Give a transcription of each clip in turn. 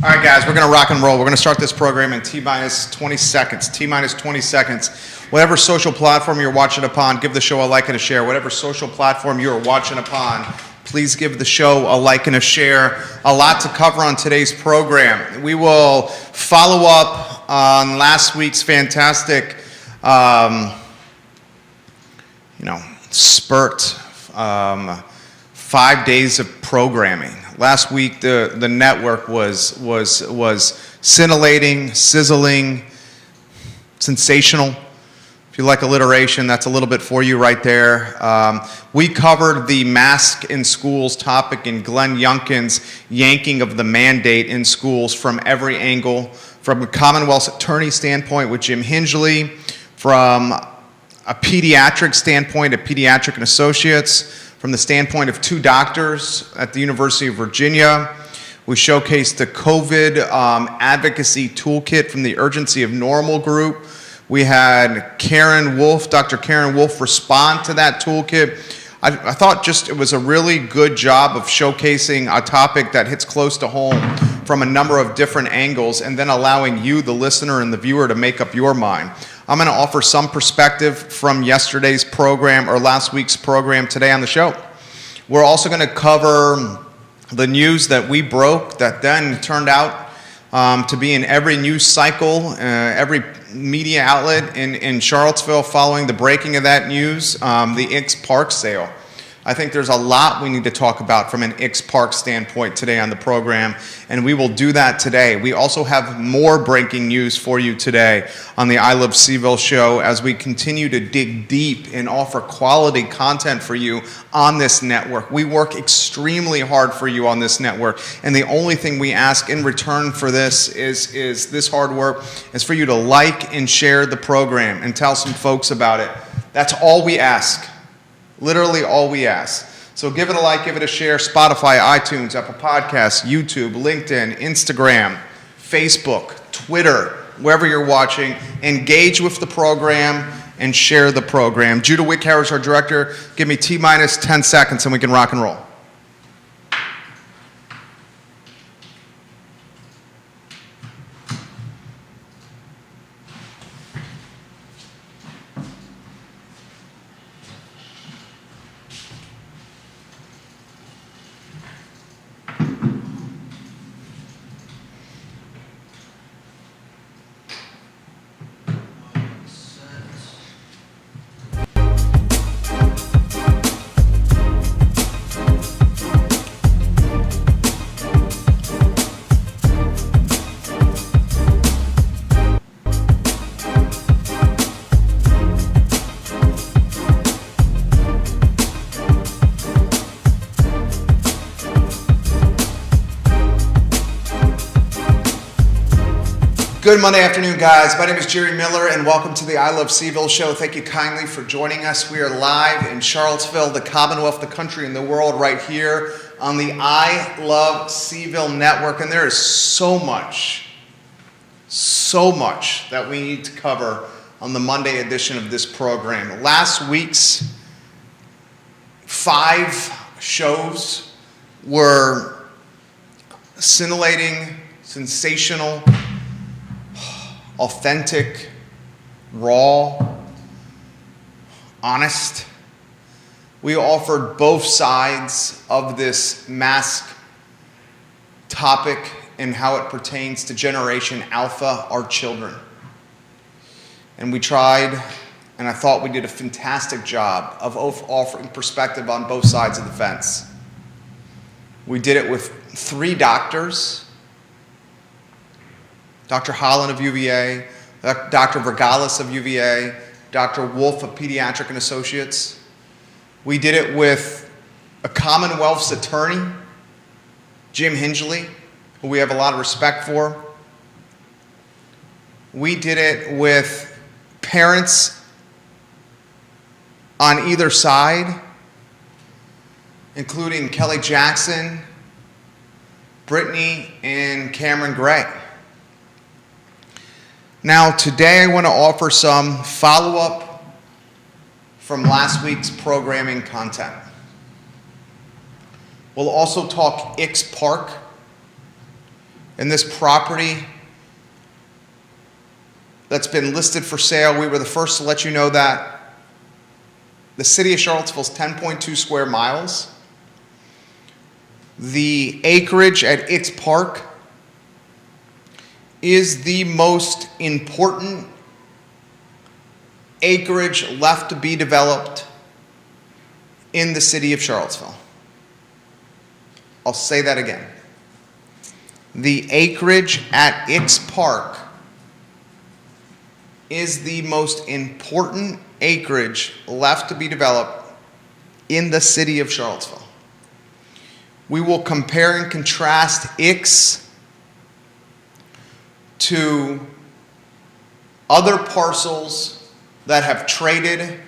All right, guys, we're going to rock and roll. We're going to start this program in T-minus 20 seconds. T-minus 20 seconds. Whatever social platform you're watching upon, give the show a like and a share. Whatever social platform you're watching upon, please give the show a like and a share. A lot to cover on today's program. We will follow up on last week's fantastic, spurt, 5 days of programming. Last week, the network was scintillating, sizzling, sensational. If you like alliteration, that's a little bit for you right there. We covered the mask in schools topic in Glenn Youngkin's yanking of the mandate in schools from every angle, from a Commonwealth's attorney standpoint with Jim Hingley, from a pediatric standpoint at Pediatric and Associates, from the standpoint of two doctors at the University of Virginia. We showcased the COVID advocacy toolkit from the Urgency of Normal group. We had Karen Wolf, Dr. Karen Wolf, respond to that toolkit. I thought just it was a really good job of showcasing a topic that hits close to home from a number of different angles and then allowing you, the listener and the viewer, to make up your mind. I'm going to offer some perspective from yesterday's program or last week's program today on the show. We're also going to cover the news that we broke that then turned out to be in every news cycle, every media outlet in Charlottesville following the breaking of that news, the X Park sale. I think there's a lot we need to talk about from an X Park standpoint today on the program, and we will do that today. We also have more breaking news for you today on the I Love CVille show as we continue to dig deep and offer quality content for you on this network. We work extremely hard for you on this network, and the only thing we ask in return for this is this hard work is for you to like and share the program and tell some folks about it. That's all we ask. Literally all we ask. So give it a like, give it a share. Spotify, iTunes, Apple Podcasts, YouTube, LinkedIn, Instagram, Facebook, Twitter, wherever you're watching. Engage with the program and share the program. Judah Wickhauer is our director. Give me T-minus 10 seconds and we can rock and roll. Good Monday afternoon, guys. My name is Jerry Miller, and welcome to the I Love CVille show. Thank you kindly for joining us. We are live in Charlottesville, the Commonwealth, the country, and the world right here on the I Love CVille network. And there is so much that we need to cover on the Monday edition of this program. Last week's 5 shows were scintillating, sensational, authentic, raw, honest. We offered both sides of this mask topic and how it pertains to Generation Alpha, our children. And we tried, and I thought we did a fantastic job of offering perspective on both sides of the fence. We did it with 3 doctors, Dr. Holland of UVA, Dr. Vergalis of UVA, Dr. Wolf of Pediatric and Associates. We did it with a Commonwealth's attorney, Jim Hingley, who we have a lot of respect for. We did it with parents on either side, including Kelly Jackson, Brittany, and Cameron Gray. Now, today I want to offer some follow-up from last week's programming content. We'll also talk X Park And this property that's been listed for sale, we were the first to let you know that. The city of Charlottesville is 10.2 square miles. The acreage at Ix Park is the most important acreage left to be developed in the city of Charlottesville. I'll say that again. The acreage at Ix Park is the most important acreage left to be developed in the city of Charlottesville. We will compare and contrast Ix to other parcels that have traded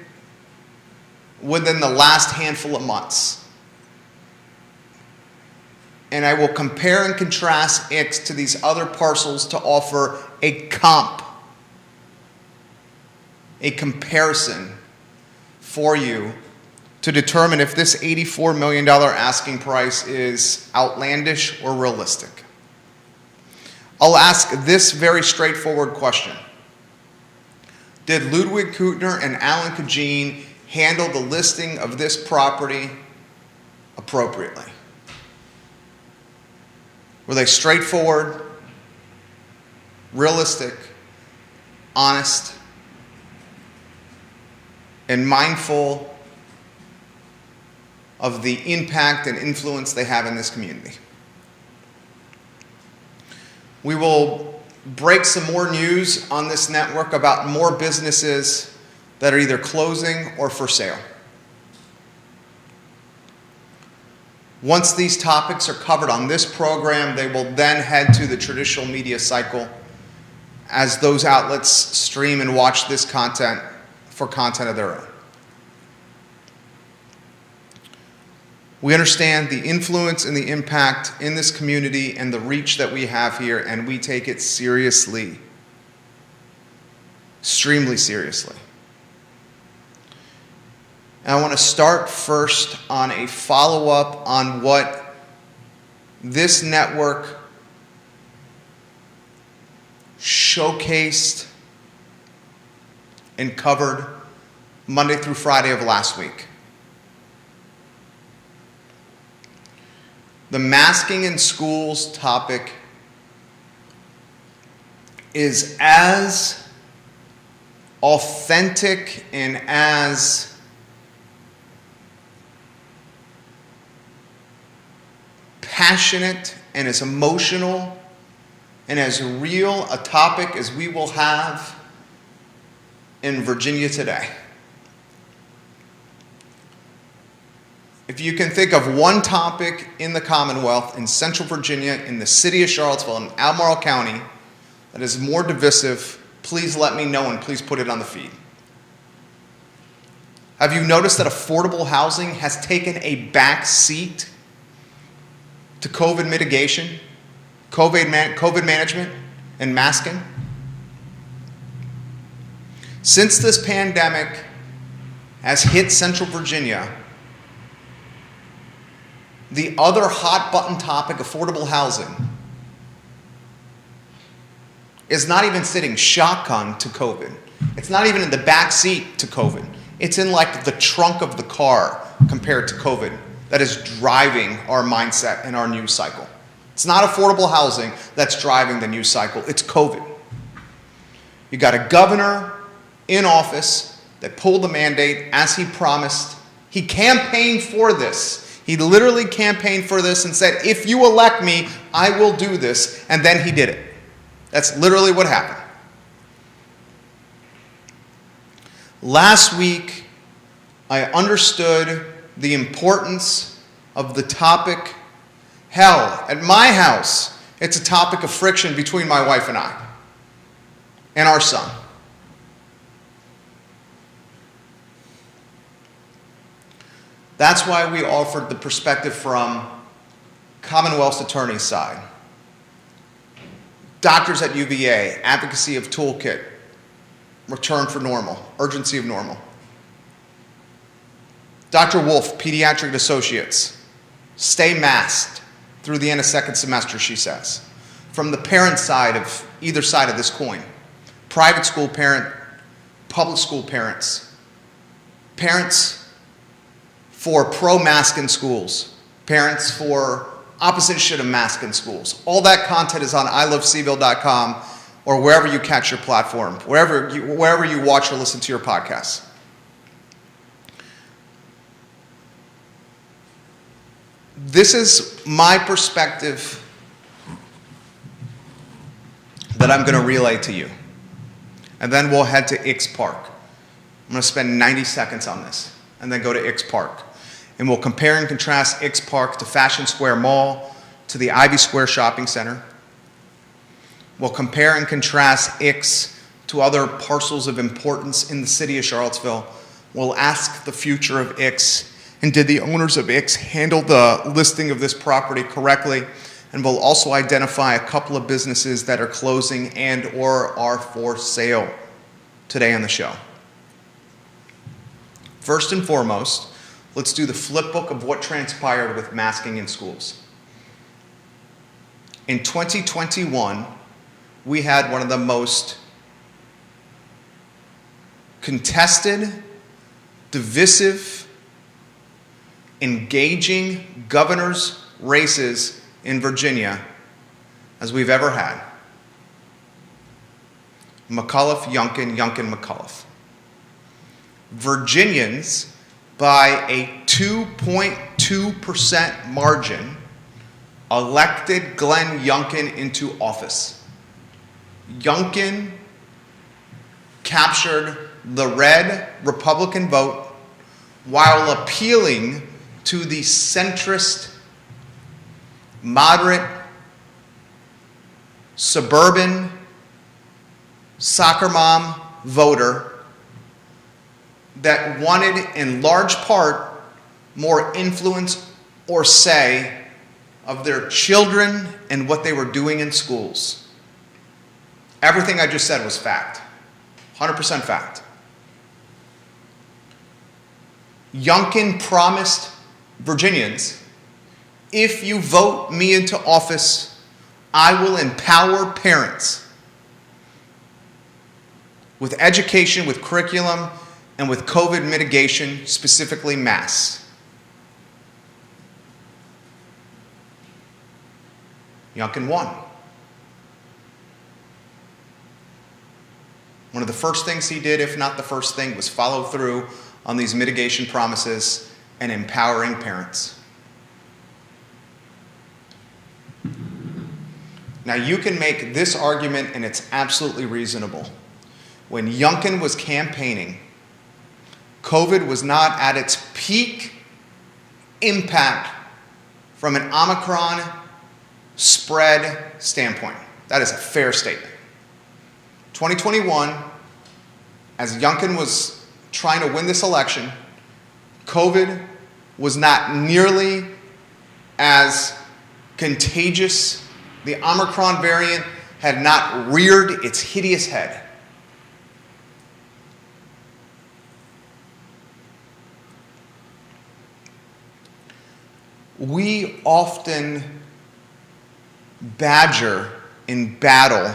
within the last handful of months. And I will compare and contrast Ix to these other parcels to offer a comp, a comparison for you to determine if this $84 million asking price is outlandish or realistic. I'll ask this very straightforward question. Did Ludwig Kutner and Alan Kajin handle the listing of this property appropriately? Were they straightforward, realistic, honest, and mindful of the impact and influence they have in this community? We will break some more news on this network about more businesses that are either closing or for sale. Once these topics are covered on this program, they will then head to the traditional media cycle as those outlets stream and watch this content for content of their own. We understand the influence and the impact in this community and the reach that we have here, and we take it seriously, extremely seriously. And I want to start first on a follow-up on what this network showcased and covered Monday through Friday of last week. The masking in schools topic is as authentic and as passionate and as emotional and as real a topic as we will have in Virginia today. If you can think of one topic in the Commonwealth, in Central Virginia, in the city of Charlottesville, in Albemarle County, that is more divisive, please let me know and please put it on the feed. Have you noticed that affordable housing has taken a back seat to COVID mitigation, COVID management, and masking? Since this pandemic has hit Central Virginia, the other hot button topic, affordable housing, is not even sitting shotgun to COVID. It's not even in the back seat to COVID. It's in like the trunk of the car compared to COVID that is driving our mindset and our news cycle. It's not affordable housing that's driving the news cycle. It's COVID. You got a governor in office that pulled the mandate as he promised. He campaigned for this. He literally campaigned for this and said, if you elect me, I will do this. And then he did it. That's literally what happened. Last week, I understood the importance of the topic. Hell, at my house, it's a topic of friction between my wife and I and our son. That's why we offered the perspective from Commonwealth's attorney's side. Doctors at UVA, advocacy of toolkit, return for normal, urgency of normal. Dr. Wolf, Pediatric Associates, stay masked through the end of second semester, she says. from the parent side of either side of this coin. Private school parent, public school parents, parents for pro-mask in schools, parents for opposition of mask in schools. All that content is on ilovecville.com or wherever you catch your platform, wherever you watch or listen to your podcasts. This is my perspective that I'm going to relay to you. And then we'll head to Ix Park. I'm going to spend 90 seconds on this and then go to Ix Park. And we'll compare and contrast Ix Park to Fashion Square Mall, to the Ivy Square Shopping Center. We'll compare and contrast Ix to other parcels of importance in the city of Charlottesville. We'll ask the future of Ix, and did the owners of Ix handle the listing of this property correctly? And we'll also identify a couple of businesses that are closing and or are for sale today on the show. First and foremost, let's do the flip book of what transpired with masking in schools. In 2021, we had one of the most contested, divisive, engaging governor's races in Virginia as we've ever had. McAuliffe, Youngkin, Youngkin, McAuliffe. Virginians, by a 2.2% margin, elected Glenn Youngkin into office. Youngkin captured the red Republican vote while appealing to the centrist, moderate, suburban, soccer mom voter that wanted, in large part, more influence or say of their children and what they were doing in schools. Everything I just said was fact. 100% fact. Youngkin promised Virginians, if you vote me into office, I will empower parents with education, with curriculum, and with COVID mitigation, specifically masks. Youngkin won. One of the first things he did, if not the first thing, was follow through on these mitigation promises and empowering parents. Now, you can make this argument, and it's absolutely reasonable. When Youngkin was campaigning, COVID was not at its peak impact from an Omicron spread standpoint. That is a fair statement. 2021, as Youngkin was trying to win this election, COVID was not nearly as contagious. The Omicron variant had not reared its hideous head. We often badger in battle.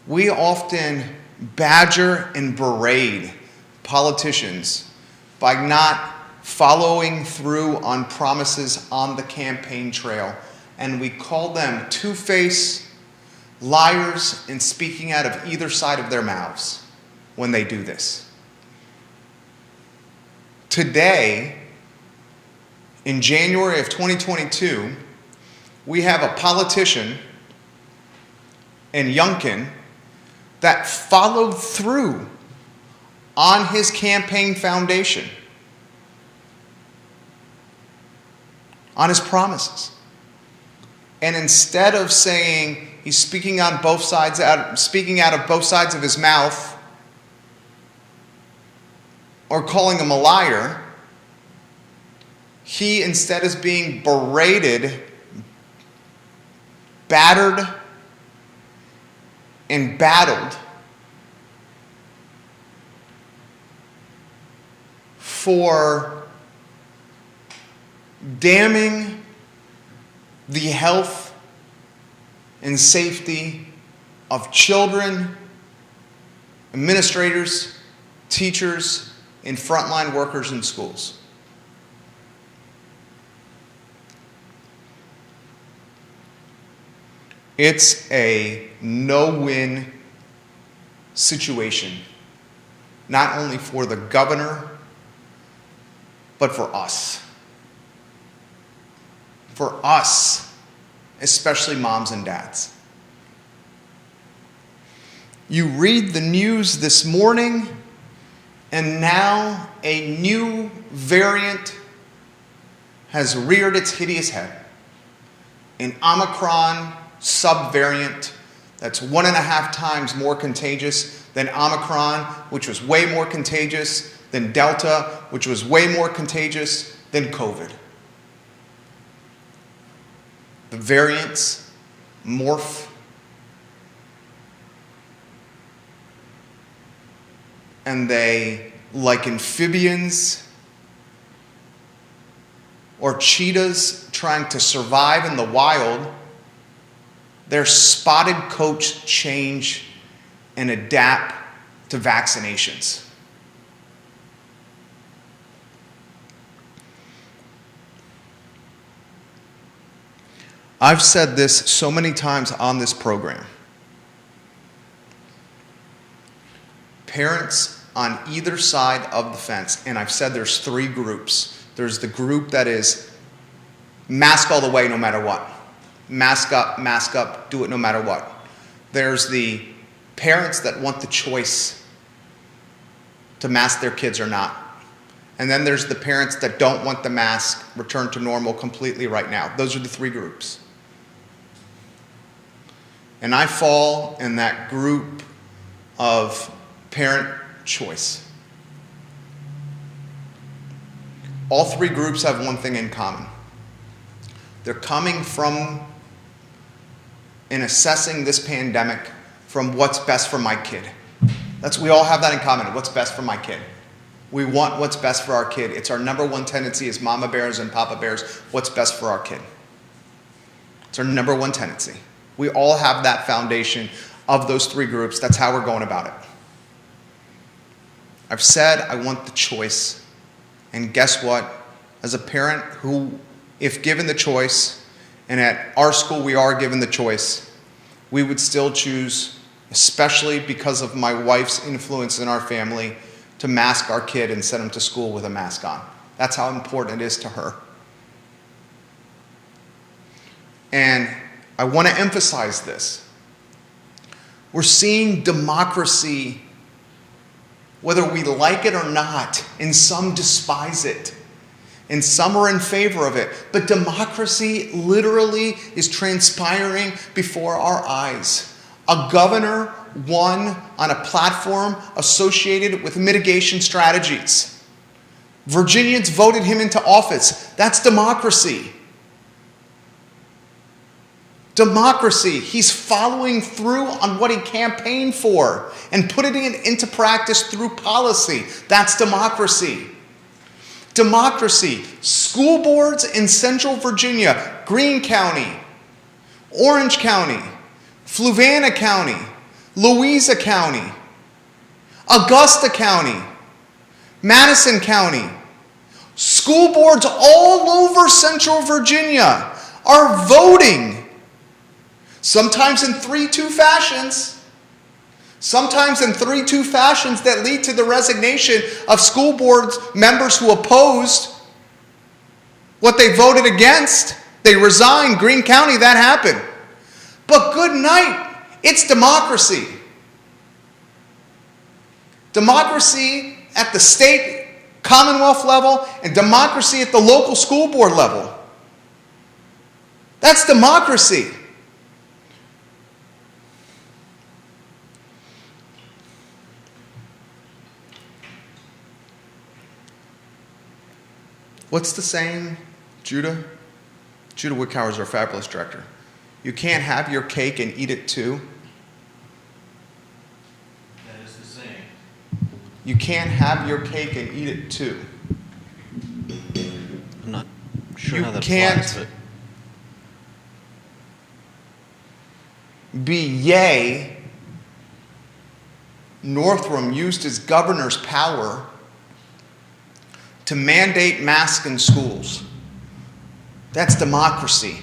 We often badger and berate politicians by not following through on promises on the campaign trail. And we call them two-faced liars and speaking out of either side of their mouths when they do this. Today, in January of 2022, we have a politician in Youngkin that followed through on his campaign foundation, on his promises. And instead of saying he's speaking out of both sides of his mouth or calling him a liar, he instead is being berated, battered, and battled for damning the health and safety of children, administrators, teachers, and frontline workers in schools. It's a no-win situation, not only for the governor, but for us. For us, especially moms and dads. You read the news this morning, and now a new variant has reared its hideous head. An Omicron subvariant that's 1.5 times more contagious than Omicron, which was way more contagious than Delta, which was way more contagious than COVID. The variants morph, and they, like amphibians or cheetahs trying to survive in the wild, their spotted coats change and adapt to vaccinations. I've said this so many times on this program. Parents on either side of the fence, and I've said there's 3 groups. There's the group that is mask all the way no matter what. Mask up, do it no matter what. There's the parents that want the choice to mask their kids or not. And then there's the parents that don't want the mask, return to normal completely right now. Those are the 3 groups. And I fall in that group of parent choice. All 3 groups have one thing in common. They're coming from and assessing this pandemic from what's best for my kid. We all have that in common, what's best for my kid. We want what's best for our kid. It's our number one tendency as mama bears and papa bears, what's best for our kid. It's our number one tendency. We all have that foundation of those 3 groups. That's how we're going about it. I've said I want the choice. And guess what? As a parent who, if given the choice, and at our school we are given the choice, we would still choose, especially because of my wife's influence in our family, to mask our kid and send him to school with a mask on. That's how important it is to her. And I want to emphasize this. We're seeing democracy, whether we like it or not, and some despise it, and some are in favor of it. But democracy literally is transpiring before our eyes. A governor won on a platform associated with mitigation strategies. Virginians voted him into office. That's democracy. Democracy. He's following through on what he campaigned for and putting it into practice through policy. That's democracy. Democracy. School boards in Central Virginia, Greene County, Orange County, Fluvanna County, Louisa County, Augusta County, Madison County. School boards all over Central Virginia are voting. Sometimes in 3-2 fashions. Sometimes in 3-2 fashions that lead to the resignation of school board members who opposed what they voted against. They resigned. Greene County, that happened. But good night. It's democracy. Democracy at the state, Commonwealth level, and democracy at the local school board level. That's democracy. What's the saying, Judah? Judah Wickower is our fabulous director. You can't have your cake and eat it too. That is the saying. You can't have your cake and eat it too. I'm not sure You how that can't- applies, but be yay, Northam used his governor's power to mandate masks in schools. That's democracy.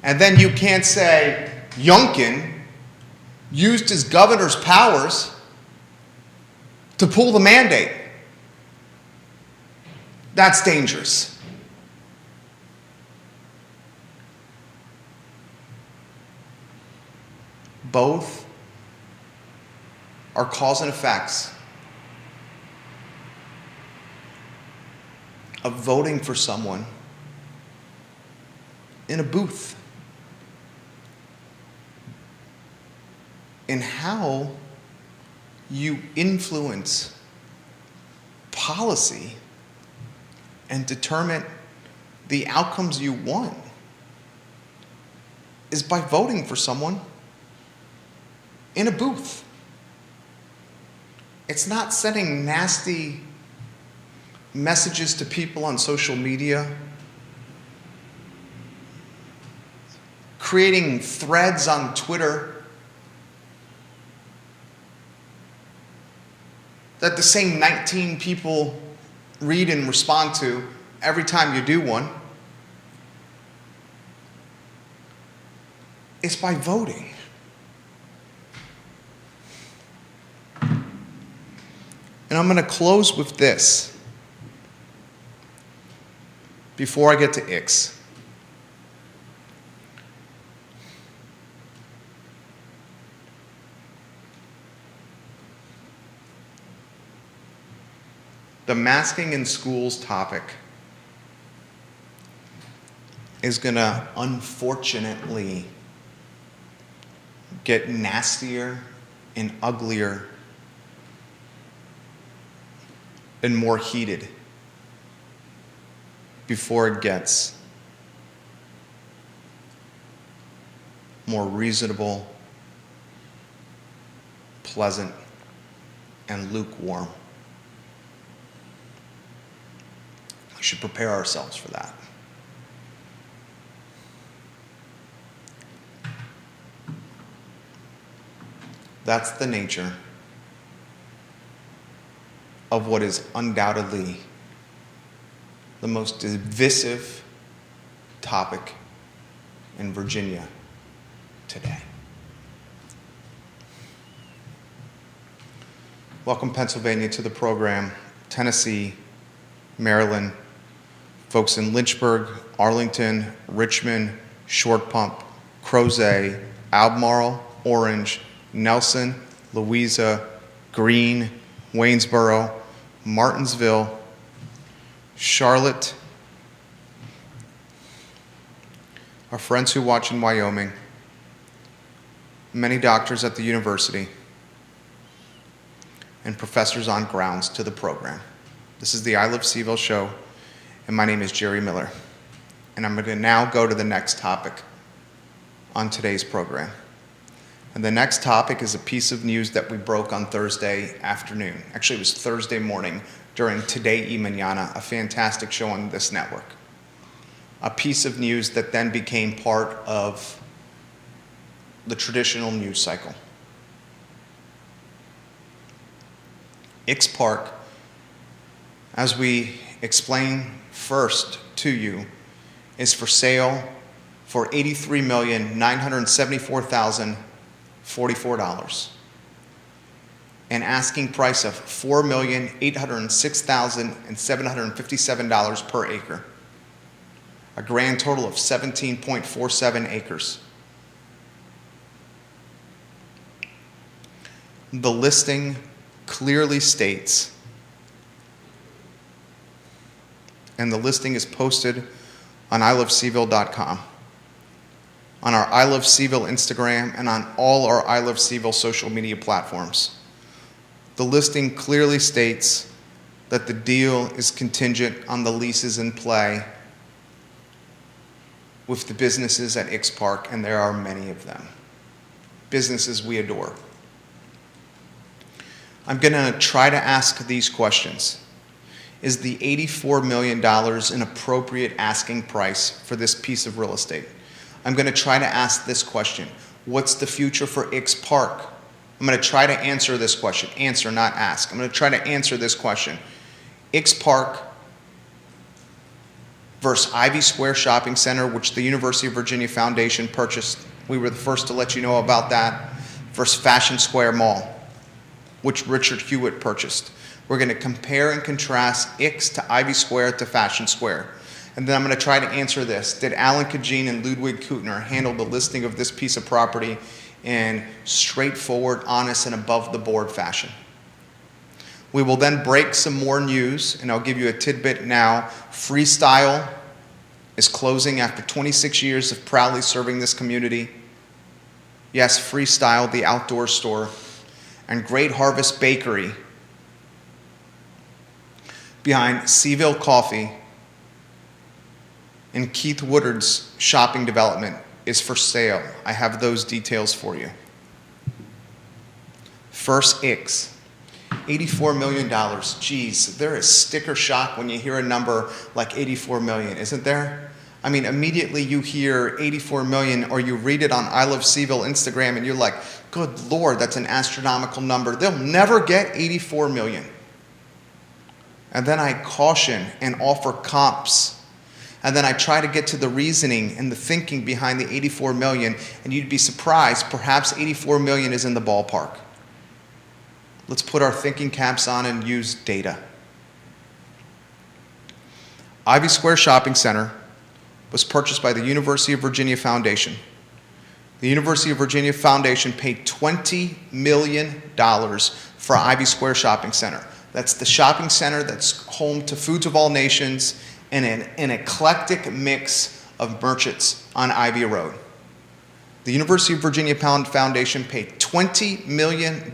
And then you can't say Youngkin used his governor's powers to pull the mandate. That's dangerous. Both are cause and effects of voting for someone in a booth. And how you influence policy and determine the outcomes you want is by voting for someone in a booth. It's not sending nasty messages to people on social media, creating threads on Twitter that the same 19 people read and respond to every time you do one. It's by voting. And I'm going to close with this before I get to Ix. The masking in schools topic is going to unfortunately get nastier and uglier and more heated before it gets more reasonable, pleasant, and lukewarm. We should prepare ourselves for that. That's the nature of what is undoubtedly the most divisive topic in Virginia today. Welcome, Pennsylvania, to the program. Tennessee, Maryland, folks in Lynchburg, Arlington, Richmond, Short Pump, Crozet, Albemarle, Orange, Nelson, Louisa, Greene, Waynesboro, Martinsville, Charlotte, our friends who watch in Wyoming, many doctors at the university, and professors on grounds to the program. This is the I Love CVille show, and my name is Jerry Miller. And I'm going to now go to the next topic on today's program. And the next topic is a piece of news that we broke on Thursday afternoon. Actually, it was Thursday morning during Today y Mañana, a fantastic show on this network. A piece of news that then became part of the traditional news cycle. Ix Park, as we explain first to you, is for sale for $83,974,044. An asking price of $4,806,757 per acre. A grand total of 17.47 acres. The listing clearly states, and the listing is posted on ilovecville.com, on our I Love CVille Instagram, and on all our I Love CVille social media platforms. The listing clearly states that the deal is contingent on the leases in play with the businesses at Ix Park, and there are many of them. Businesses we adore. I'm going to try to ask these questions. Is the $84 million an appropriate asking price for this piece of real estate? I'm going to try to ask this question. What's the future for Ix Park? I'm going to try to answer this question. Answer, not ask. I'm going to try to answer this question. Ix Park versus Ivy Square Shopping Center, which the University of Virginia Foundation purchased. We were the first to let you know about that. Versus Fashion Square Mall, which Richard Hewitt purchased. We're going to compare and contrast Ix to Ivy Square to Fashion Square. And then I'm going to try to answer this. Did Alan Kajin and Ludwig Kutner handle the listing of this piece of property in straightforward, honest, and above-the-board fashion? We will then break some more news, and I'll give you a tidbit now. Freestyle is closing after 26 years of proudly serving this community. Yes, Freestyle, the outdoor store, and Great Harvest Bakery behind Seaville Coffee and Keith Woodard's shopping development is for sale. I have those details for you. First, Ix. $84 million. Geez, there is sticker shock when you hear a number like $84 million, isn't there? I mean, immediately you hear 84 million or you read it on I Love Seville Instagram and you're like, good Lord, that's an astronomical number. They'll never get 84 million. And then I caution and offer comps. And then I try to get to the reasoning and the thinking behind the 84 million, and you'd be surprised, perhaps 84 million is in the ballpark. Let's put our thinking caps on and use data. Ivy Square Shopping Center was purchased by the University of Virginia Foundation. The University of Virginia Foundation paid $20 million for Ivy Square Shopping Center. That's the shopping center that's home to Foods of All Nations and an eclectic mix of merchants on Ivy Road. The University of Virginia Foundation paid $20 million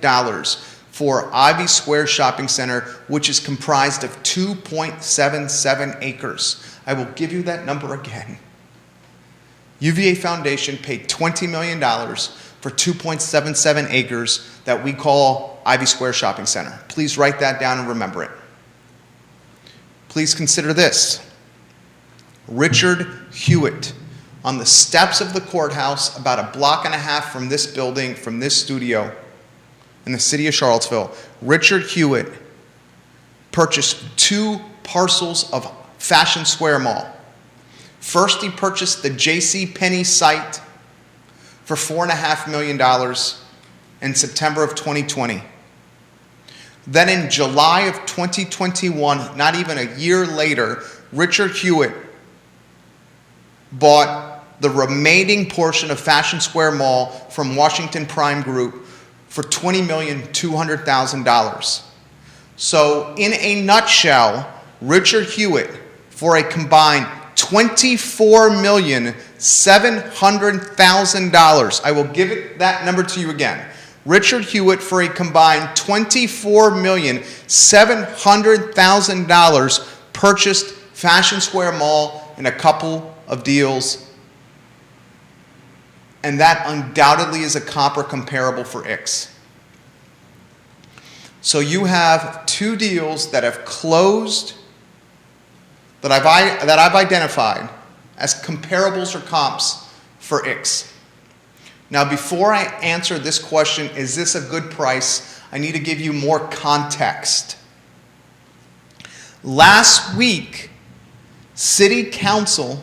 for Ivy Square Shopping Center, which is comprised of 2.77 acres. I will give you that number again. UVA Foundation paid $20 million for 2.77 acres that we call Ivy Square Shopping Center. Please write that down and remember it. Please consider this. Richard Hewitt, on the steps of the courthouse, about a block and a half from this building, from this studio, in the city of Charlottesville, Richard Hewitt purchased 2 parcels of Fashion Square Mall. First, he purchased the JCPenney site for $4.5 million in September of 2020. Then in July of 2021, not even a year later, Richard Hewitt bought the remaining portion of Fashion Square Mall from Washington Prime Group for $20,200,000. So in a nutshell, Richard Hewitt, for a combined $24,700,000. I will give it that number to you again. Richard Hewitt, for a combined $24,700,000, purchased Fashion Square Mall in a couple of deals. And that undoubtedly is a comp or comparable for Ix. So you have 2 deals that have closed that I've identified as comparables or comps for Ix. Now, before I answer this question, is this a good price, I need to give you more context. Last week, City Council,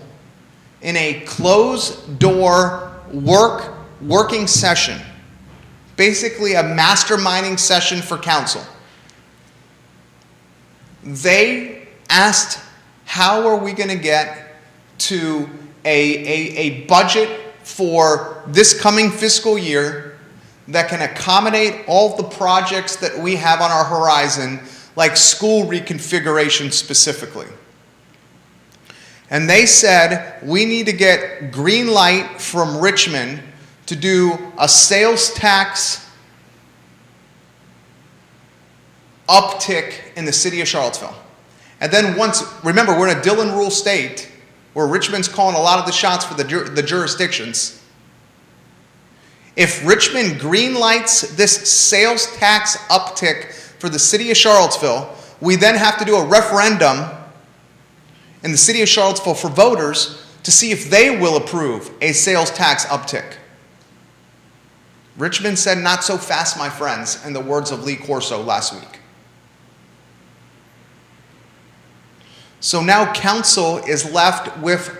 in a closed-door working session, basically a masterminding session for council, they asked, how are we going to get to a budget for this coming fiscal year that can accommodate all the projects that we have on our horizon, like school reconfiguration specifically? And they said, we need to get green light from Richmond to do a sales tax uptick in the city of Charlottesville. And then once, remember, we're in a Dillon rule state where Richmond's calling a lot of the shots for the jurisdictions. If Richmond greenlights this sales tax uptick for the city of Charlottesville, we then have to do a referendum in the city of Charlottesville for voters to see if they will approve a sales tax uptick. Richmond said, "Not so fast, my friends," in the words of Lee Corso last week. So now council is left with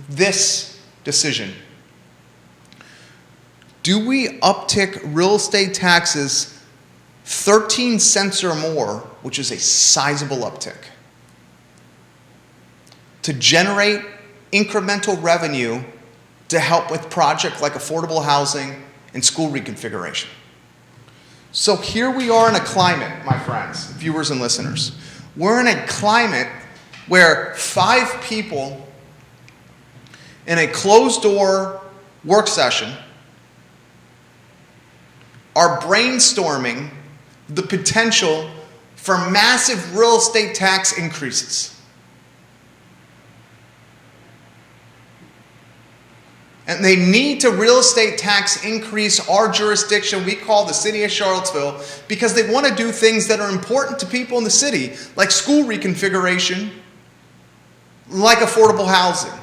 this decision. Do we uptick real estate taxes 13 cents or more, which is a sizable uptick, to generate incremental revenue to help with projects like affordable housing and school reconfiguration? So here we are in a climate, my friends, viewers and listeners. We're in a climate where 5 people in a closed-door work session are brainstorming the potential for massive real estate tax increases. And they need to real estate tax increase our jurisdiction we call the city of Charlottesville, because they want to do things that are important to people in the city, like school reconfiguration, like affordable housing.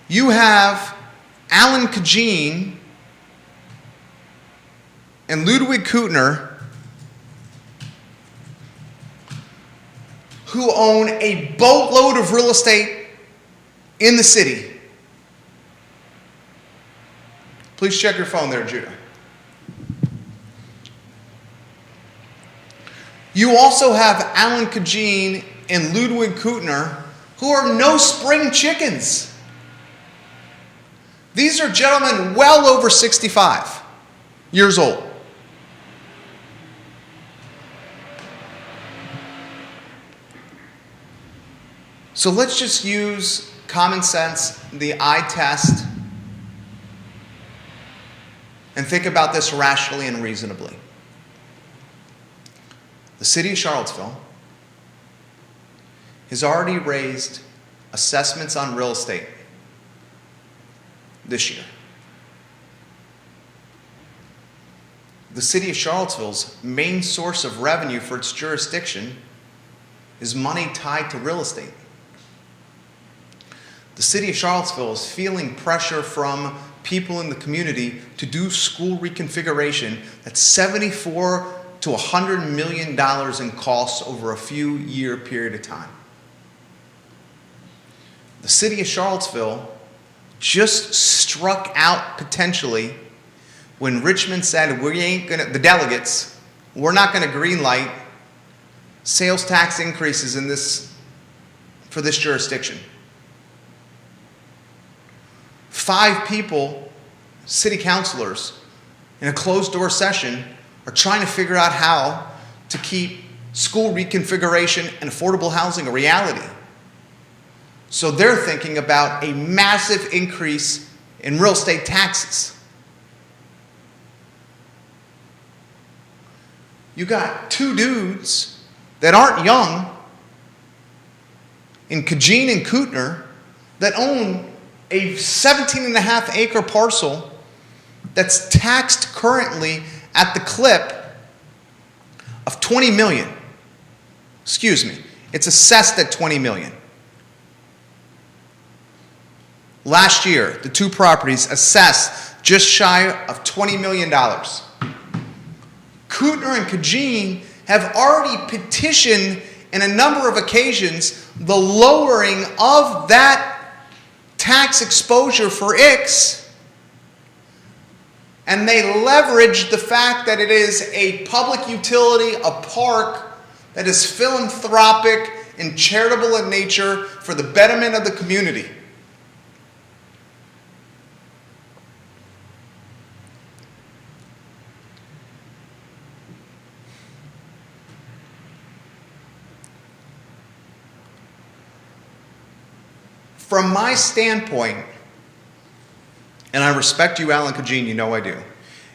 You have Alan Kajin and Ludwig Kutner, who own a boatload of real estate in the city. Please check your phone there, Judah. You also have Alan Kajin and Ludwig Kutner, who are no spring chickens. These are gentlemen well over 65 years old. So let's just use common sense, the eye test, and think about this rationally and reasonably. The city of Charlottesville has already raised assessments on real estate this year. The city of Charlottesville's main source of revenue for its jurisdiction is money tied to real estate. The city of Charlottesville is feeling pressure from people in the community to do school reconfiguration that's $74 to $100 million in costs over a few year period of time. The city of Charlottesville just struck out potentially when Richmond said, the delegates, we're not gonna green light sales tax increases for this jurisdiction. 5 people, city councilors, in a closed-door session are trying to figure out how to keep school reconfiguration and affordable housing a reality. So they're thinking about a massive increase in real estate taxes. You got 2 dudes that aren't young in Kajin and Kutner that own a 17.5 acre parcel that's taxed currently at the clip of 20 million. Excuse me, it's assessed at 20 million. Last year, the 2 properties assessed just shy of $20 million. Kutner and Kajin have already petitioned in a number of occasions the lowering of that tax exposure for IX, and they leverage the fact that it is a public utility, a park that is philanthropic and charitable in nature for the betterment of the community. From my standpoint, and I respect you, Alan Kajin, you know I do,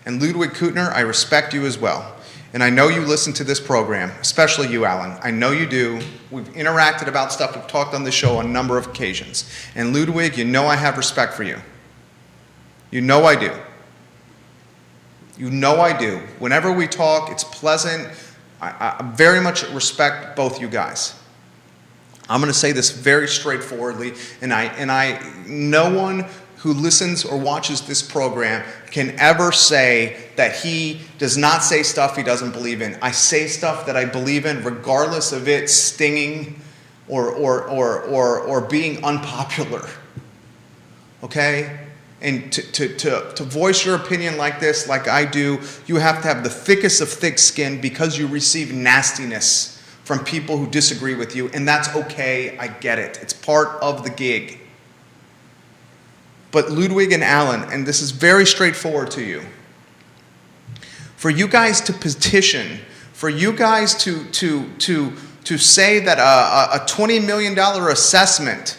and Ludwig Kutner, I respect you as well. And I know you listen to this program, especially you, Alan. I know you do. We've interacted about stuff. We've talked on this show on a number of occasions. And Ludwig, you know I have respect for you. You know I do. You know I do. Whenever we talk, it's pleasant. I very much respect both you guys. I'm going to say this very straightforwardly, and no one who listens or watches this program can ever say that he does not say stuff he doesn't believe in. I say stuff that I believe in, regardless of it stinging or being unpopular. Okay? And to voice your opinion like this, like I do, you have to have the thickest of thick skin because you receive nastiness from people who disagree with you, and that's okay. I get it. It's part of the gig. But Ludwig and Alan, and this is very straightforward to you, for you guys to petition, for you guys to say that a $20 million assessment,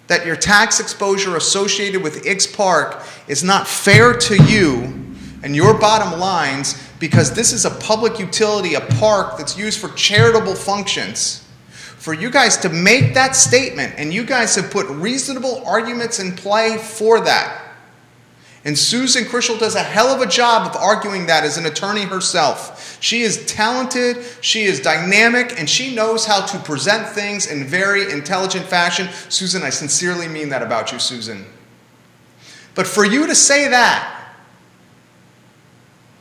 that your tax exposure associated with Ix Park is not fair to you and your bottom lines because this is a public utility, a park that's used for charitable functions. For you guys to make that statement, and you guys have put reasonable arguments in play for that. And Susan Krischel does a hell of a job of arguing that as an attorney herself. She is talented, she is dynamic, and she knows how to present things in very intelligent fashion. Susan, I sincerely mean that about you, Susan. But for you to say that,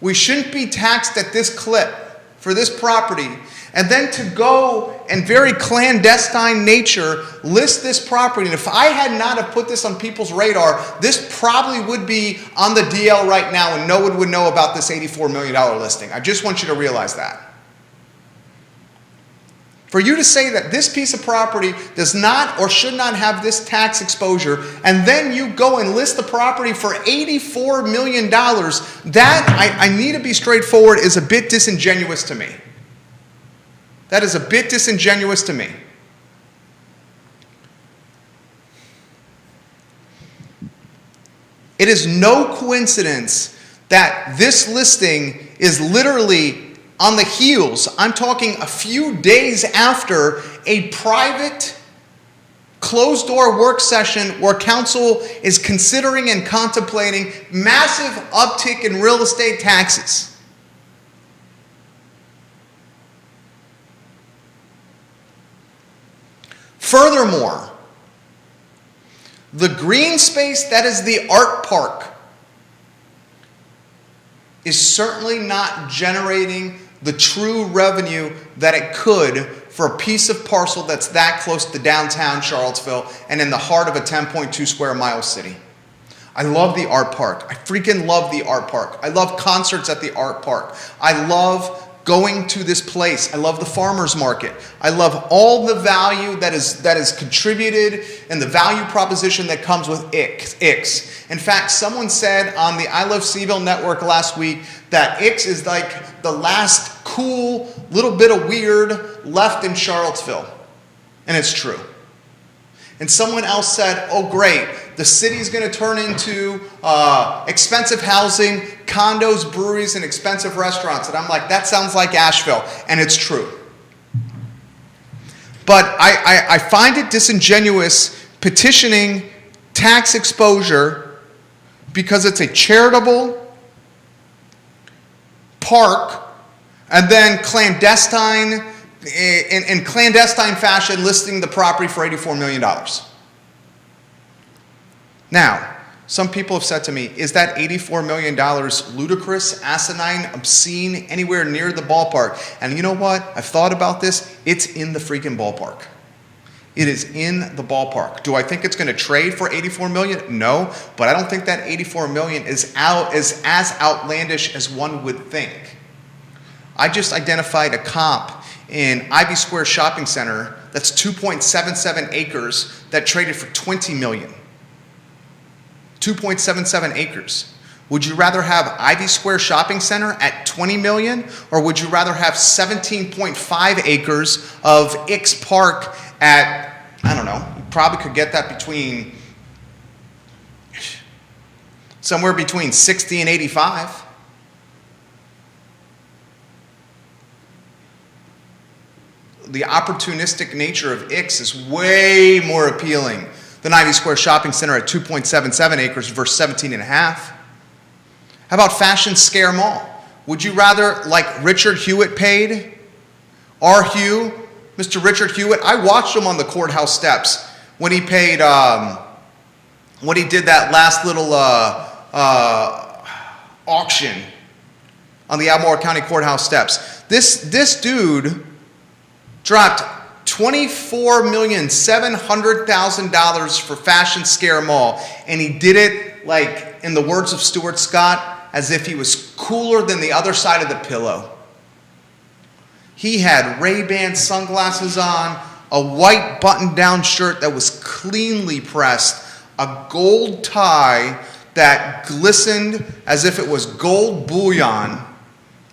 we shouldn't be taxed at this clip for this property, and then to go and very clandestine nature list this property. And if I had not have put this on people's radar, this probably would be on the DL right now and no one would know about this $84 million listing. I just want you to realize that. For you to say that this piece of property does not or should not have this tax exposure, and then you go and list the property for $84 million, that, I need to be straightforward, is a bit disingenuous to me. That is a bit disingenuous to me. It is no coincidence that this listing is literally on the heels, I'm talking a few days after, a private closed-door work session where council is considering and contemplating massive uptick in real estate taxes. Furthermore, the green space that is the art park is certainly not generating the true revenue that it could for a piece of parcel that's that close to downtown Charlottesville and in the heart of a 10.2 square mile city. I love the art park. I freaking love the art park. I love concerts at the art park. I love going to this place. I love the farmers market. I love all the value that is contributed and the value proposition that comes with Ix. In fact, someone said on the I Love Seville network last week that Ix is like the last cool little bit of weird left in Charlottesville. And it's true. And someone else said, oh great, the city's going to turn into expensive housing, condos, breweries, and expensive restaurants. And I'm like, that sounds like Asheville. And it's true. But I find it disingenuous petitioning tax exposure because it's a charitable park and then clandestine, in clandestine fashion, listing the property for $84 million. Now, some people have said to me, is that $84 million ludicrous, asinine, obscene, anywhere near the ballpark? And you know what? I've thought about this. It's in the freaking ballpark. It is in the ballpark. Do I think it's going to trade for $84 million? No, but I don't think that $84 million is as outlandish as one would think. I just identified a comp in Ivy Square Shopping Center that's 2.77 acres that traded for $20 million. 2.77 acres. Would you rather have Ivy Square Shopping Center at $20 million, or would you rather have 17.5 acres of Ix Park at, I don't know, you probably could get that between, somewhere between 60 and 85. The opportunistic nature of Ix is way more appealing than Ivy Square Shopping Center at 2.77 acres versus 17.5. How about Fashion Scare Mall? Would you rather, like Richard Hewitt paid? R. Hugh, Mr. Richard Hewitt, I watched him on the courthouse steps when he paid, when he did that last little auction on the Albemarle County Courthouse steps. This dude dropped $24,700,000 for Fashion Scare Mall, and he did it, like, in the words of Stuart Scott, as if he was cooler than the other side of the pillow. He had Ray-Ban sunglasses on, a white button-down shirt that was cleanly pressed, a gold tie that glistened as if it was gold bullion,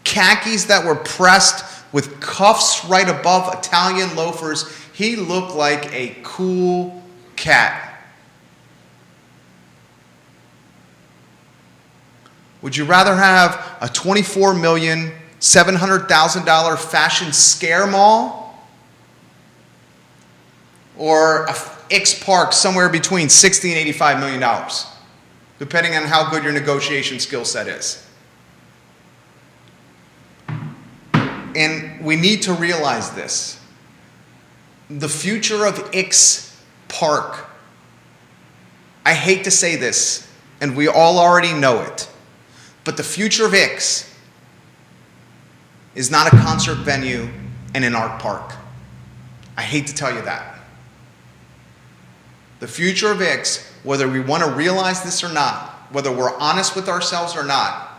khakis that were pressed with cuffs right above Italian loafers. He looked like a cool cat. Would you rather have a $24,700,000 Fashion Scare Mall or a X Park somewhere between $60 and $85 million, depending on how good your negotiation skill set is? And we need to realize this. The future of X Park, I hate to say this, and we all already know it, but the future of X is not a concert venue and an art park. I hate to tell you that. The future of X, whether we want to realize this or not, whether we're honest with ourselves or not,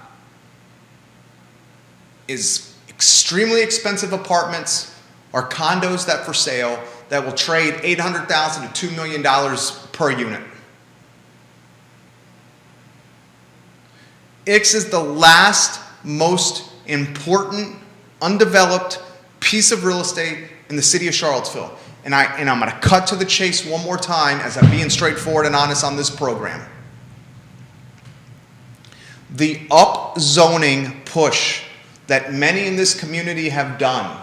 is extremely expensive apartments or condos that for sale that will trade $800,000 to $2 million per unit. X is the last most important undeveloped piece of real estate in the city of Charlottesville. And I'm going to cut to the chase one more time as I'm being straightforward and honest on this program. The upzoning push that many in this community have done.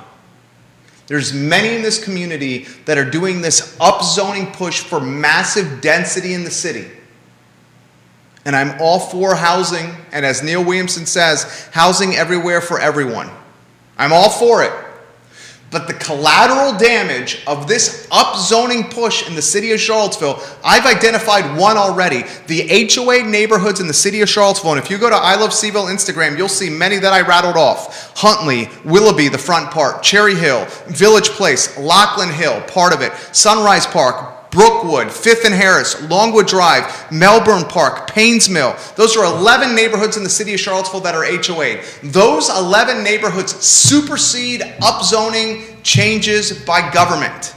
There's many in this community that are doing this upzoning push for massive density in the city. And I'm all for housing, and as Neil Williamson says, housing everywhere for everyone. I'm all for it. But the collateral damage of this upzoning push in the city of Charlottesville, I've identified one already. The HOA neighborhoods in the city of Charlottesville, and if you go to I Love Seville Instagram, you'll see many that I rattled off. Huntley, Willoughby, the front part, Cherry Hill, Village Place, Lockland Hill, part of it, Sunrise Park, Brookwood, 5th and Harris, Longwood Drive, Melbourne Park, Paynes Mill. Those are 11 neighborhoods in the city of Charlottesville that are HOA. Those 11 neighborhoods supersede upzoning changes by government.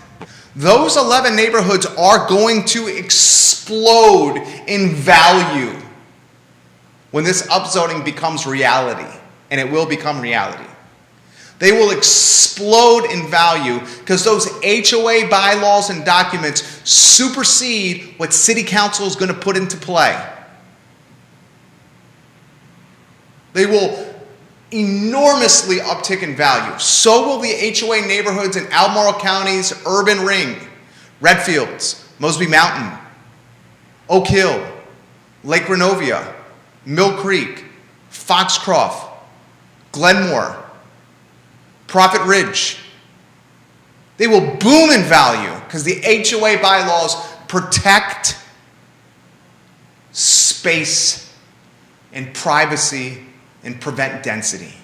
Those 11 neighborhoods are going to explode in value when this upzoning becomes reality, and it will become reality. They will explode in value because those HOA bylaws and documents supersede what City Council is going to put into play. They will enormously uptick in value. So will the HOA neighborhoods in Albemarle County's urban ring. Redfields, Mosby Mountain, Oak Hill, Lake Renovia, Mill Creek, Foxcroft, Glenmore, Prophet Ridge. They will boom in value because the HOA bylaws protect space and privacy and prevent density.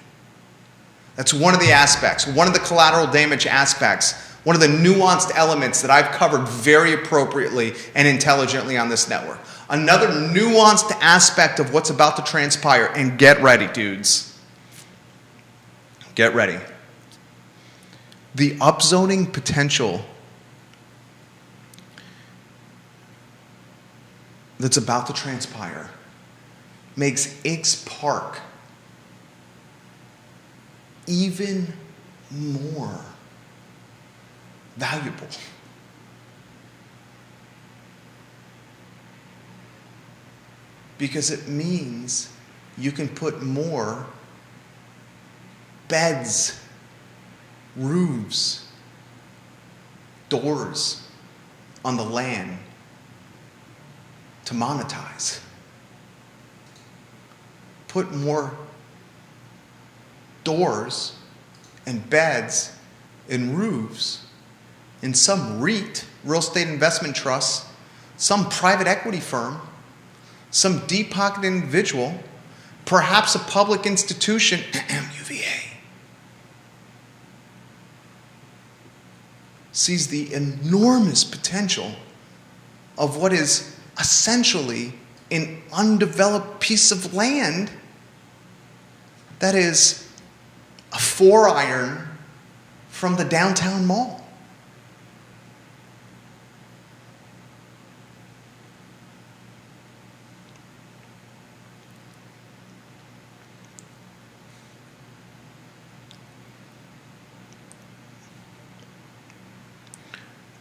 That's one of the aspects, one of the collateral damage aspects, one of the nuanced elements that I've covered very appropriately and intelligently on this network. Another nuanced aspect of what's about to transpire, and get ready, dudes. Get ready. The upzoning potential that's about to transpire makes X Park even more valuable. Because it means you can put more beds, roofs, doors on the land to monetize. put more doors and beds and roofs in some REIT, real estate investment trust, some private equity firm, some deep-pocketed individual, perhaps a public institution, UVA, sees the enormous potential of what is essentially an undeveloped piece of land that is a 4-iron from the downtown mall.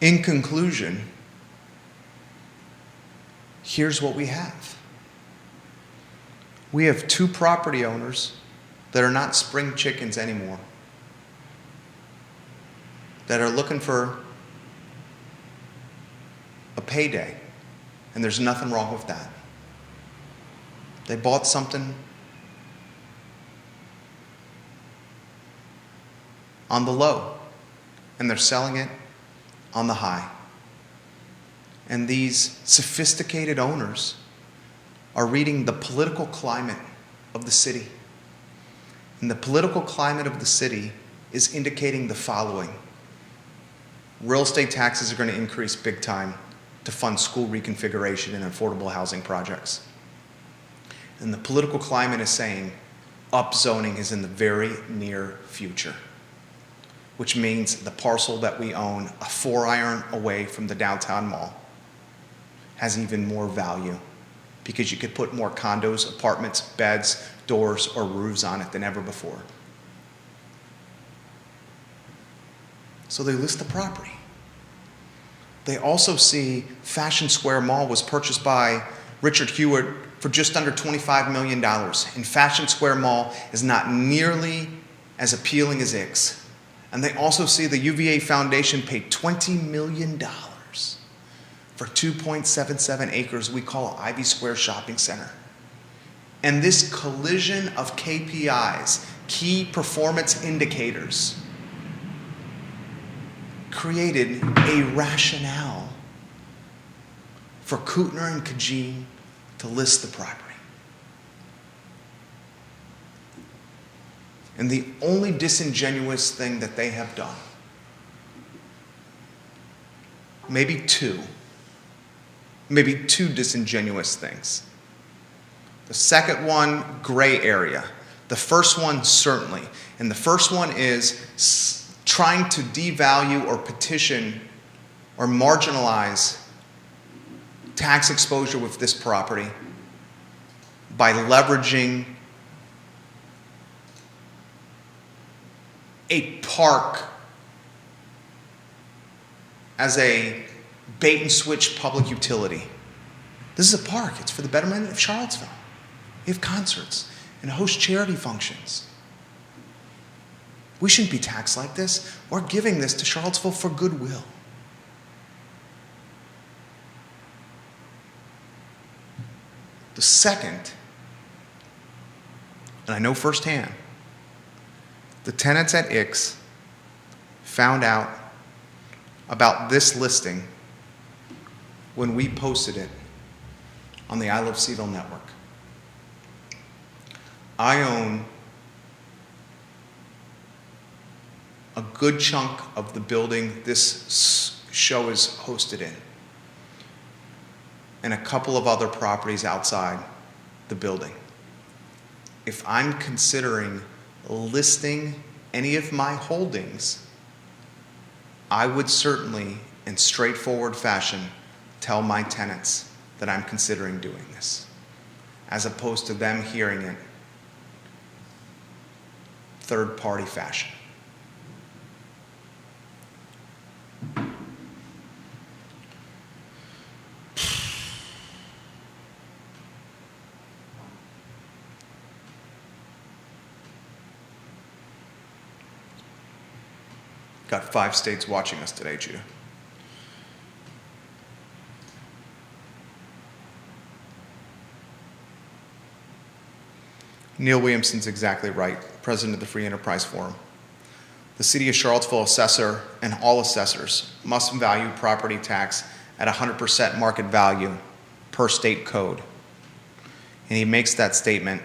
In conclusion, here's what we have. We have 2 property owners that are not spring chickens anymore, that are looking for a payday, and there's nothing wrong with that. They bought something on the low, and they're selling it on the high. And these sophisticated owners are reading the political climate of the city. And the political climate of the city is indicating the following. Real estate taxes are going to increase big time to fund school reconfiguration and affordable housing projects. And the political climate is saying upzoning is in the very near future, which means the parcel that we own, a 4-iron away from the downtown mall, has even more value because you could put more condos, apartments, beds, doors, or roofs on it than ever before. So they list the property. They also see Fashion Square Mall was purchased by Richard Hewitt for just under $25 million. And Fashion Square Mall is not nearly as appealing as Ix. And they also see the UVA Foundation paid $20 million for 2.77 acres we call Ivy Square Shopping Center. And this collision of KPIs, key performance indicators, created a rationale for Kuttner and Kajim to list the property. And the only disingenuous thing that they have done, maybe two disingenuous things. The second one, gray area. The first one, certainly. And the first one is trying to devalue or petition or marginalize tax exposure with this property by leveraging a park as a bait and switch public utility. This is a park. It's for the betterment of Charlottesville. We have concerts and host charity functions. We shouldn't be taxed like this. We're giving this to Charlottesville for goodwill. The second, and I know firsthand, the tenants at Ix found out about this listing when we posted it on the I Love Seville network. I own a good chunk of the building this show is hosted in, and a couple of other properties outside the building. If I'm considering listing any of my holdings, I would certainly, in straightforward fashion, tell my tenants that I'm considering doing this, as opposed to them hearing it third-party fashion. Got 5 states watching us today, Judah. Neil Williamson's exactly right, president of the Free Enterprise Forum. The City of Charlottesville assessor and all assessors must value property tax at 100% market value per state code. And he makes that statement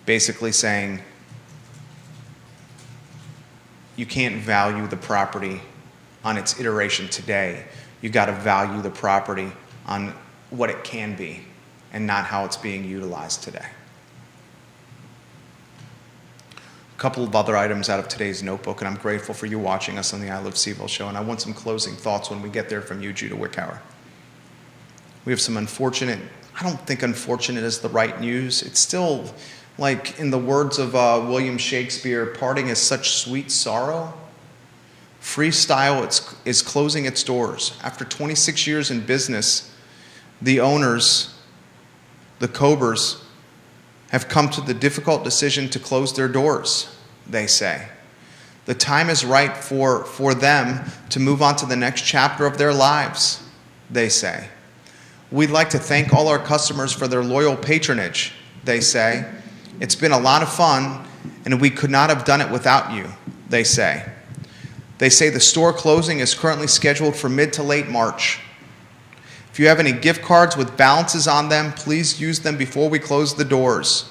basically saying you can't value the property on its iteration today. You got to value the property on what it can be and not how it's being utilized today. A couple of other items out of today's notebook, and I'm grateful for you watching us on the I Live CVille show, and I want some closing thoughts when we get there from you, Judah Wickhauer. We have some unfortunate, I don't think unfortunate is the right news. It's still, like in the words of William Shakespeare, parting is such sweet sorrow. Freestyle is closing its doors. After 26 years in business, the owners, the Cobers, have come to the difficult decision to close their doors, they say. The time is right for them to move on to the next chapter of their lives, they say. We'd like to thank all our customers for their loyal patronage, they say. It's been a lot of fun, and we could not have done it without you, they say. They say the store closing is currently scheduled for mid to late March. If you have any gift cards with balances on them, please use them before we close the doors.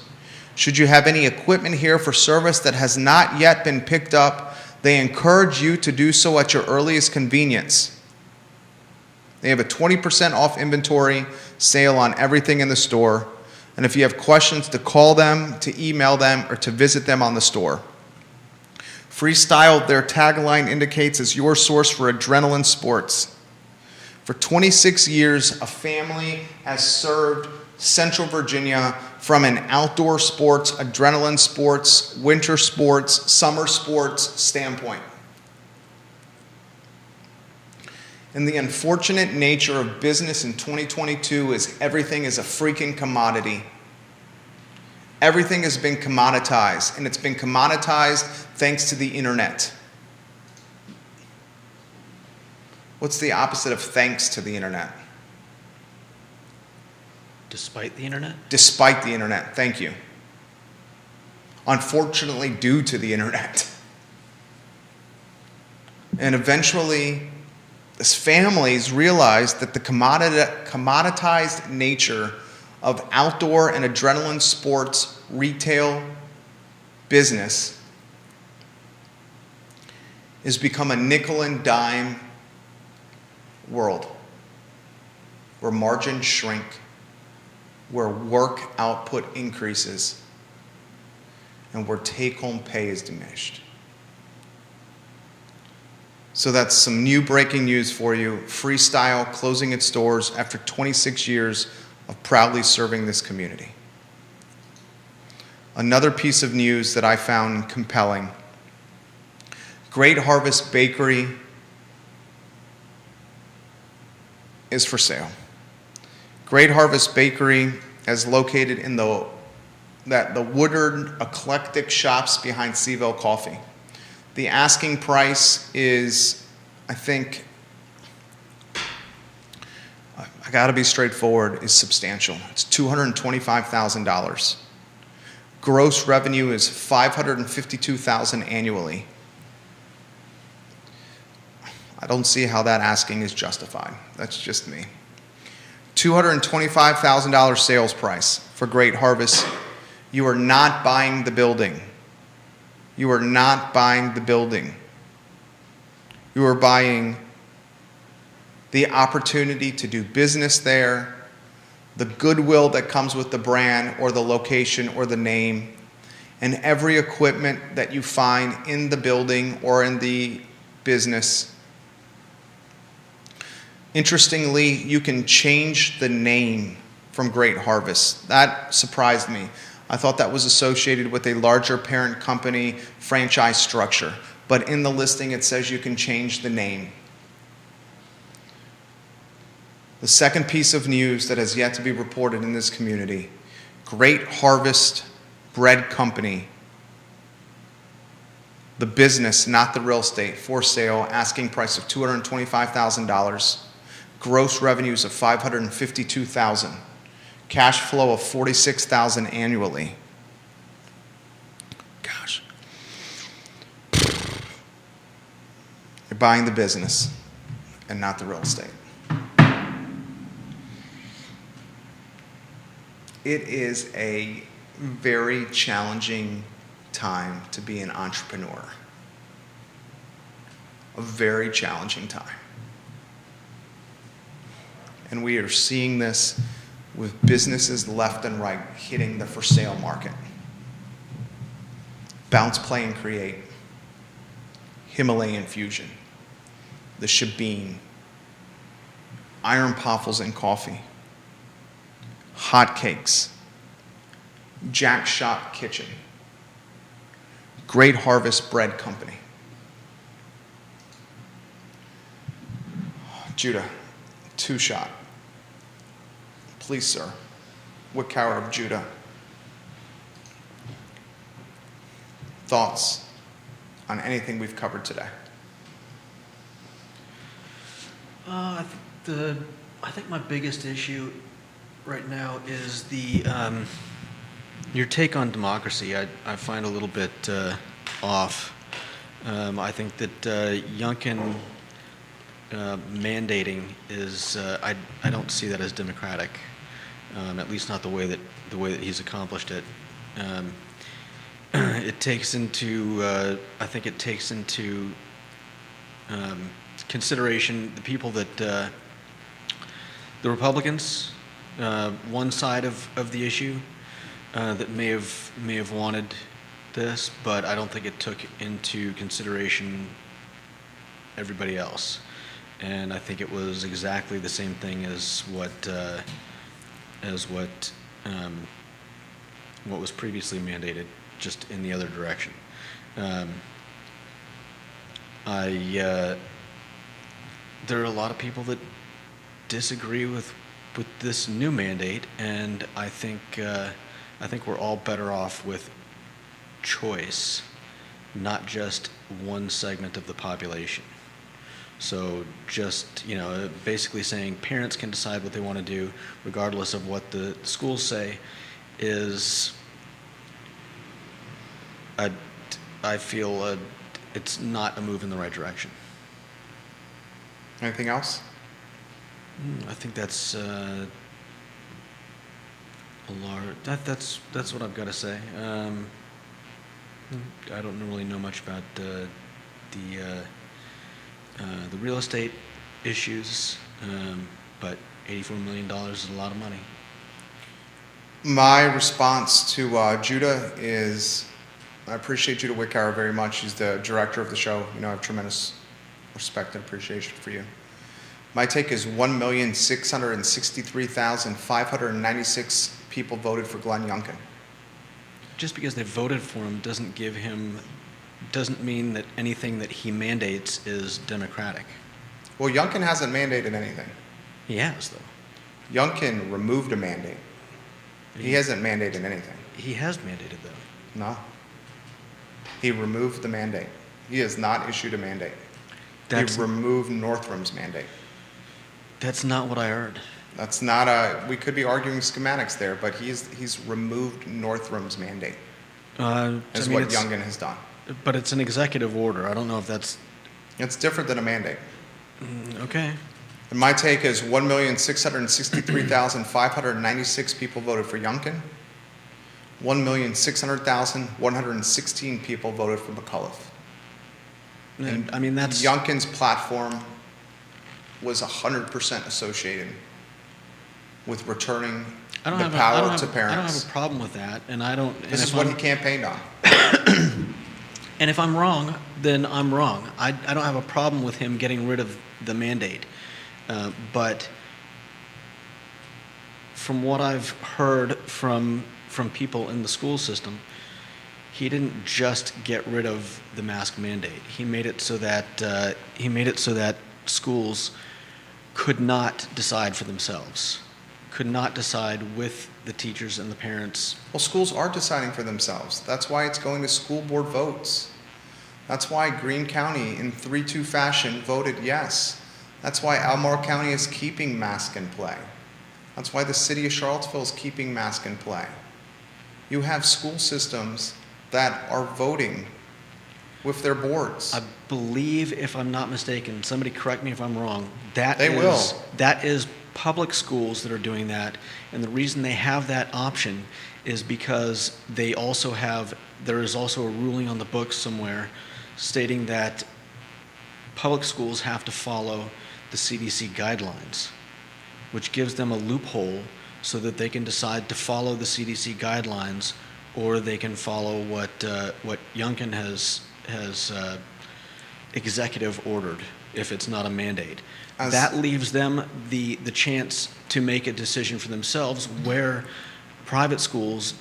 Should you have any equipment here for service that has not yet been picked up, they encourage you to do so at your earliest convenience. They have a 20% off inventory sale on everything in the store. And if you have questions, to call them, to email them, or to visit them on the store. Freestyle, their tagline indicates, is your source for adrenaline sports. For 26 years, a family has served Central Virginia from an outdoor sports, adrenaline sports, winter sports, summer sports standpoint. And the unfortunate nature of business in 2022 is everything is a freaking commodity. Everything has been commoditized, and it's been commoditized thanks to the internet. What's the opposite of thanks to the internet? Despite the internet? Despite the internet, thank you. Unfortunately, due to the internet. And eventually, as families realized that the commoditized nature of outdoor and adrenaline sports retail business has become a nickel and dime world where margins shrink, where work output increases, and where take-home pay is diminished. So that's some new breaking news for you. Freestyle closing its doors after 26 years of proudly serving this community. Another piece of news that I found compelling. Great Harvest Bakery is for sale. Great Harvest Bakery is located in the Woodard Eclectic Shops behind CVille Coffee. The asking price is, I think, I gotta be straightforward, is substantial. It's $225,000. Gross revenue is $552,000 annually. I don't see how that asking is justified. That's just me. $225,000 sales price for Great Harvest. You are not buying the building. You are not buying the building. You are buying the opportunity to do business there, the goodwill that comes with the brand or the location or the name, and every equipment that you find in the building or in the business. Interestingly, you can change the name from Great Harvest. That surprised me. I thought that was associated with a larger parent company franchise structure. But in the listing, it says you can change the name. The second piece of news that has yet to be reported in this community, Great Harvest Bread Company, the business, not the real estate, for sale, asking price of $225,000, gross revenues of $552,000. Cash flow of $46,000 annually. buying the business and not the real estate. It is a very challenging time to be an entrepreneur. A very challenging time. And we are seeing this with businesses left and right hitting the for sale market. Bounce Play and Create, Himalayan Fusion, the Shebeen, Iron Poffles and Coffee, Hot Cakes, Jack Shop Kitchen, Great Harvest Bread Company. Judah, Two Shot. Please, sir. Wickower of Judah. Thoughts on anything we've covered today? I think my biggest issue right now is the your take on democracy. I find a little bit off. I think that Youngkin mandating is I don't see that as democratic, at least not the way that he's accomplished it. It takes into I think it takes into consideration the people that the Republicans, one side of the issue, that may have wanted this, but I don't think it took into consideration everybody else. And I think it was exactly the same thing as what was previously mandated, just in the other direction. There are a lot of people that disagree with this new mandate, and I think we're all better off with choice, not just one segment of the population. So just, basically saying parents can decide what they want to do regardless of what the schools say is, I feel it's not a move in the right direction. Anything else? I think that's a large. That's what I've got to say. I don't really know much about the real estate issues, but $84 million is a lot of money. My response to Judah is, I appreciate Judah Wickower very much. He's the director of the show. I have tremendous respect and appreciation for you. My take is 1,663,596 people voted for Glenn Youngkin. Just because they voted for him doesn't mean that anything that he mandates is democratic. Well, Youngkin hasn't mandated anything. He has, though. Youngkin removed a mandate. He hasn't mandated anything. He has mandated, though. No. He removed the mandate. He has not issued a mandate. He removed Northrum's mandate. That's not what I heard. That's not we could be arguing schematics there, but he's removed Northrum's mandate. Is what Youngkin has done. But it's an executive order. I don't know if that's... It's different than a mandate. Okay. And my take is 1,663,596 people voted for Youngkin. 1,600,116 people voted for McAuliffe. And that's... Youngkin's platform was 100% associated with returning the power to parents. I don't have a problem with that, and I don't... This is what he campaigned on. And if I'm wrong, then I'm wrong. I don't have a problem with him getting rid of the mandate. But from what I've heard from people in the school system, he didn't just get rid of the mask mandate. He made it so that schools could not decide for themselves, could not decide with the teachers and the parents. Well, schools are deciding for themselves. That's why it's going to school board votes. That's why Greene County, in 3-2 fashion, voted yes. That's why Albemarle County is keeping mask in play. That's why the city of Charlottesville is keeping mask in play. You have school systems that are voting with their boards. I believe, if I'm not mistaken, somebody correct me if I'm wrong, that They will. that is public schools that are doing that. And the reason they have that option is because they also have, there is also a ruling on the books somewhere stating that public schools have to follow the CDC guidelines, which gives them a loophole so that they can decide to follow the CDC guidelines, or they can follow what Youngkin has executive ordered if it's not a mandate. That leaves them the chance to make a decision for themselves, where private schools,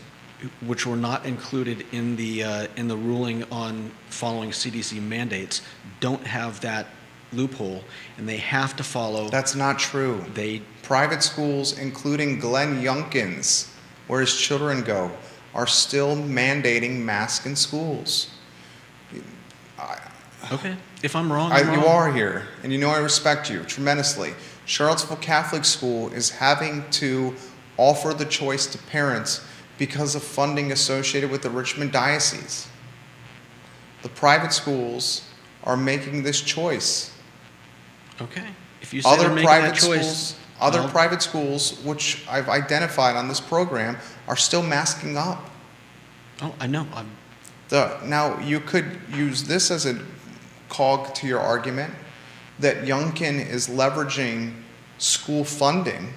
which were not included in the ruling on following CDC mandates, don't have that loophole, and they have to follow. That's not true. Private schools, including Glenn Youngkin's, where his children go, are still mandating masks in schools. Okay, if I'm wrong, I'm wrong. You are here, and you know I respect you tremendously. Charlottesville Catholic School is having to offer the choice to parents because of funding associated with the Richmond Diocese. The private schools are making this choice. Okay, if you say they're making that choice. Other private schools, which I've identified on this program, are still masking up. Oh, I know. Now, you could use this as a cog to your argument that Youngkin is leveraging school funding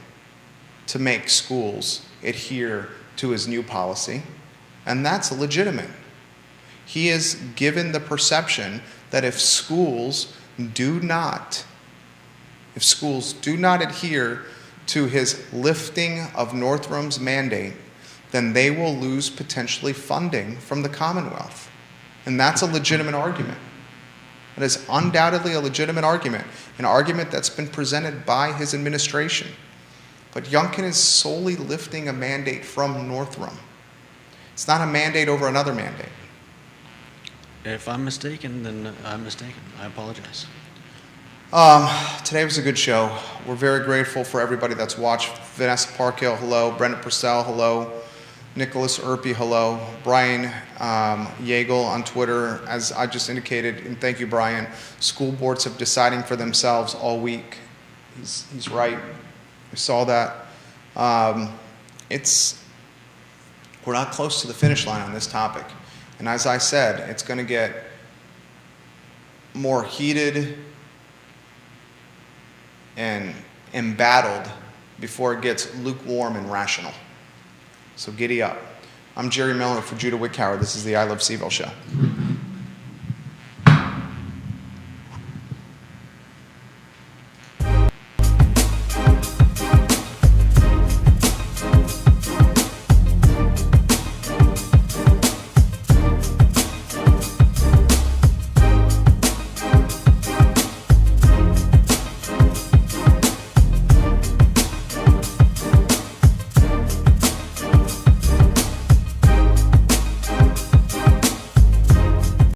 to make schools adhere to his new policy, and that's legitimate. He is given the perception that if schools do not adhere to his lifting of Northrum's mandate, then they will lose potentially funding from the Commonwealth. And that's a legitimate argument. It is undoubtedly a legitimate argument, an argument that's been presented by his administration. But Youngkin is solely lifting a mandate from Northrum. It's not a mandate over another mandate. If I'm mistaken, then I'm mistaken. I apologize. Today was a good show. We're very grateful for everybody that's watched. Vanessa Parkhill, hello. Brendan Purcell, hello. Nicholas Erpy, hello. Brian Yeagle on Twitter, as I just indicated, and thank you, Brian. School boards have deciding for themselves all week. He's right. We saw that. We're not close to the finish line on this topic. And as I said, it's going to get more heated and embattled before it gets lukewarm and rational. So giddy up. I'm Jerry Miller for Judah Wickhauer. This is the I Love CVille Show.